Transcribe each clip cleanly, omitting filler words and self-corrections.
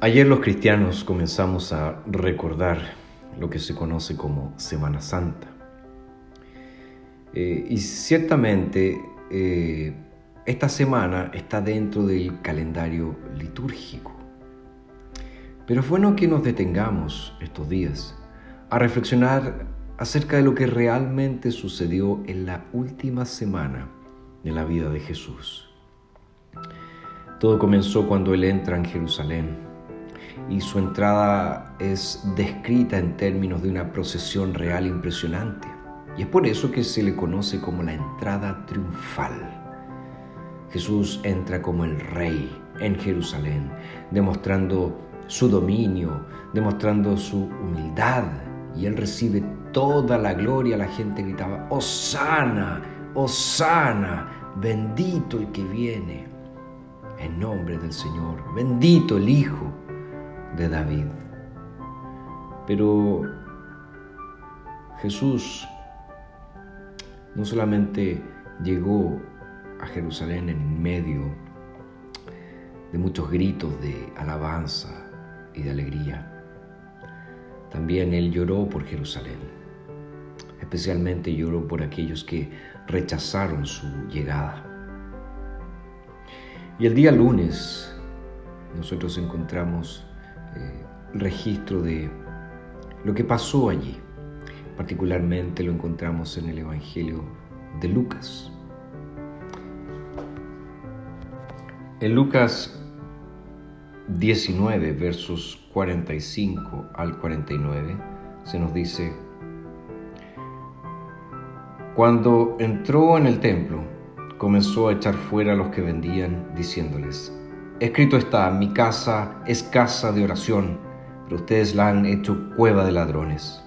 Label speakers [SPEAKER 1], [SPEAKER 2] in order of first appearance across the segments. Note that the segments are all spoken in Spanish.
[SPEAKER 1] Ayer los cristianos comenzamos a recordar lo que se conoce como Semana Santa. Y ciertamente esta semana está dentro del calendario litúrgico. Pero es bueno que nos detengamos estos días a reflexionar acerca de lo que realmente sucedió en la última semana de la vida de Jesús. Todo comenzó cuando Él entra en Jerusalén. Y su entrada es descrita en términos de una procesión real impresionante. Y es por eso que se le conoce como la entrada triunfal. Jesús entra como el rey en Jerusalén, demostrando su dominio, demostrando su humildad. Y Él recibe toda la gloria. La gente gritaba: ¡Hosana! ¡Hosana! Bendito el que viene en nombre del Señor. Bendito el Hijo de David. Pero Jesús no solamente llegó a Jerusalén en medio de muchos gritos de alabanza y de alegría. También Él lloró por Jerusalén. Especialmente lloró por aquellos que rechazaron su llegada. Y el día lunes nosotros encontramos el registro de lo que pasó allí. Particularmente lo encontramos en el Evangelio de Lucas. En Lucas 19, versos 45 al 49, se nos dice: Cuando entró en el templo, comenzó a echar fuera a los que vendían, diciéndoles: Escrito está, mi casa es casa de oración, pero ustedes la han hecho cueva de ladrones.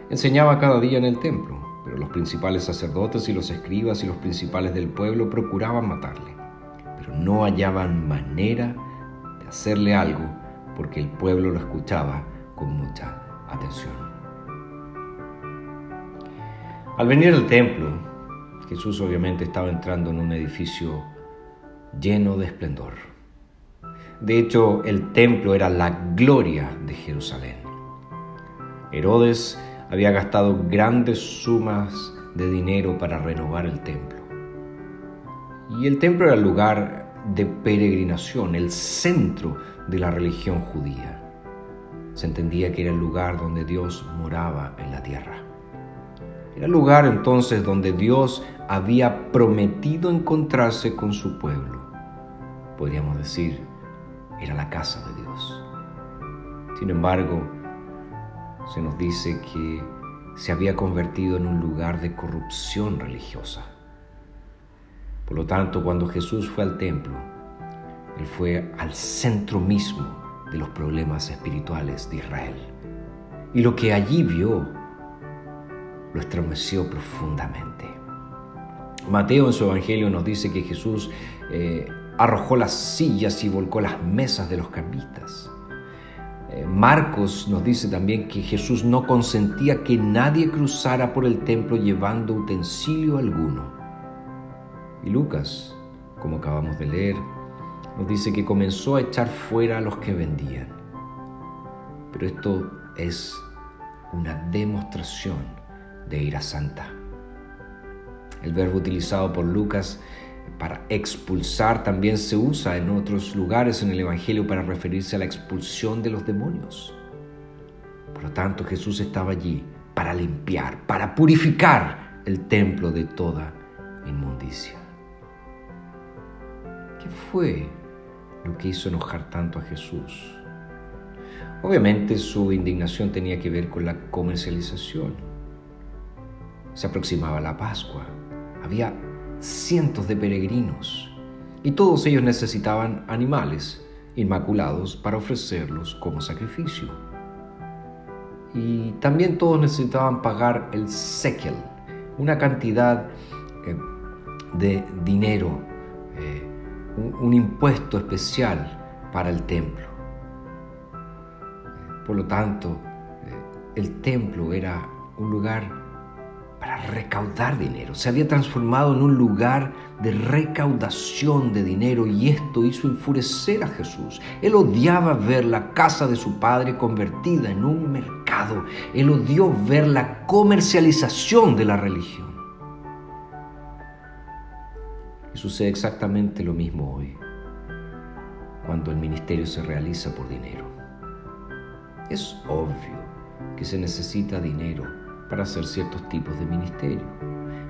[SPEAKER 1] Enseñaba cada día en el templo, pero los principales sacerdotes y los escribas y los principales del pueblo procuraban matarle, pero no hallaban manera de hacerle algo, porque el pueblo lo escuchaba con mucha atención. Al venir al templo, Jesús obviamente estaba entrando en un edificio lleno de esplendor. De hecho, el templo era la gloria de Jerusalén. Herodes había gastado grandes sumas de dinero para renovar el templo. Y el templo era el lugar de peregrinación, el centro de la religión judía. Se entendía que era el lugar donde Dios moraba en la tierra. Era el lugar entonces donde Dios había prometido encontrarse con su pueblo. Podríamos decir, era la casa de Dios. Sin embargo, se nos dice que se había convertido en un lugar de corrupción religiosa. Por lo tanto, cuando Jesús fue al templo, Él fue al centro mismo de los problemas espirituales de Israel. Y lo que allí vio lo estremeció profundamente. Mateo en su evangelio nos dice que Jesús arrojó las sillas y volcó las mesas de los cambistas. Marcos nos dice también que Jesús no consentía que nadie cruzara por el templo llevando utensilio alguno. Y Lucas, como acabamos de leer, nos dice que comenzó a echar fuera a los que vendían. Pero esto es una demostración de ira santa. El verbo utilizado por Lucas para expulsar también se usa en otros lugares en el Evangelio para referirse a la expulsión de los demonios. Por lo tanto, Jesús estaba allí para limpiar, para purificar el templo de toda inmundicia. ¿Qué fue lo que hizo enojar tanto a Jesús? Obviamente su indignación tenía que ver con la comercialización. Se aproximaba la Pascua. Había cientos de peregrinos y todos ellos necesitaban animales inmaculados para ofrecerlos como sacrificio. Y también todos necesitaban pagar el shekel, una cantidad de dinero, un impuesto especial para el templo. Por lo tanto, el templo era un lugar para recaudar dinero. Se había transformado en un lugar de recaudación de dinero, y esto hizo enfurecer a Jesús. Él odiaba ver la casa de su padre convertida en un mercado. Él odió ver la comercialización de la religión. Y sucede exactamente lo mismo hoy, cuando el ministerio se realiza por dinero. Es obvio que se necesita dinero para hacer ciertos tipos de ministerio.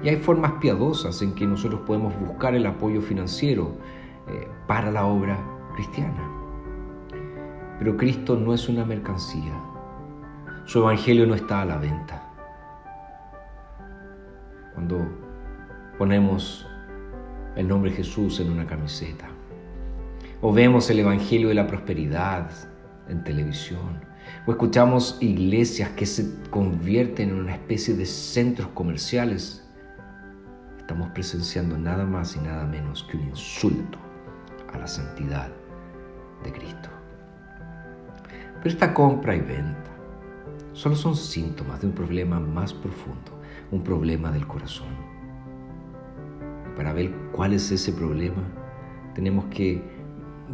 [SPEAKER 1] Y hay formas piadosas en que nosotros podemos buscar el apoyo financiero para la obra cristiana. Pero Cristo no es una mercancía. Su evangelio no está a la venta. Cuando ponemos el nombre Jesús en una camiseta, o vemos el evangelio de la prosperidad en televisión, o escuchamos iglesias que se convierten en una especie de centros comerciales, estamos presenciando nada más y nada menos que un insulto a la santidad de Cristo. Pero esta compra y venta solo son síntomas de un problema más profundo, un problema del corazón. Y para ver cuál es ese problema, tenemos que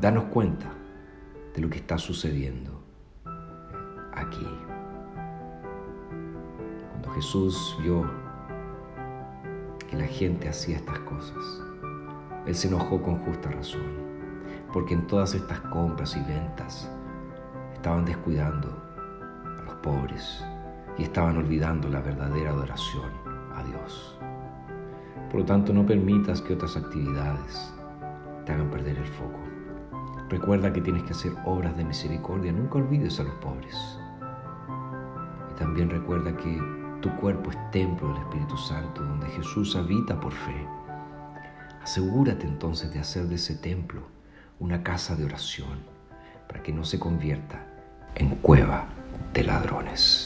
[SPEAKER 1] darnos cuenta de lo que está sucediendo aquí. Cuando Jesús vio que la gente hacía estas cosas, Él se enojó con justa razón, porque en todas estas compras y ventas estaban descuidando a los pobres y estaban olvidando la verdadera adoración a Dios. Por lo tanto, no permitas que otras actividades te hagan perder el foco. Recuerda que tienes que hacer obras de misericordia. Nunca olvides a los pobres. Y también recuerda que tu cuerpo es templo del Espíritu Santo, donde Jesús habita por fe. Asegúrate entonces de hacer de ese templo una casa de oración, para que no se convierta en cueva de ladrones.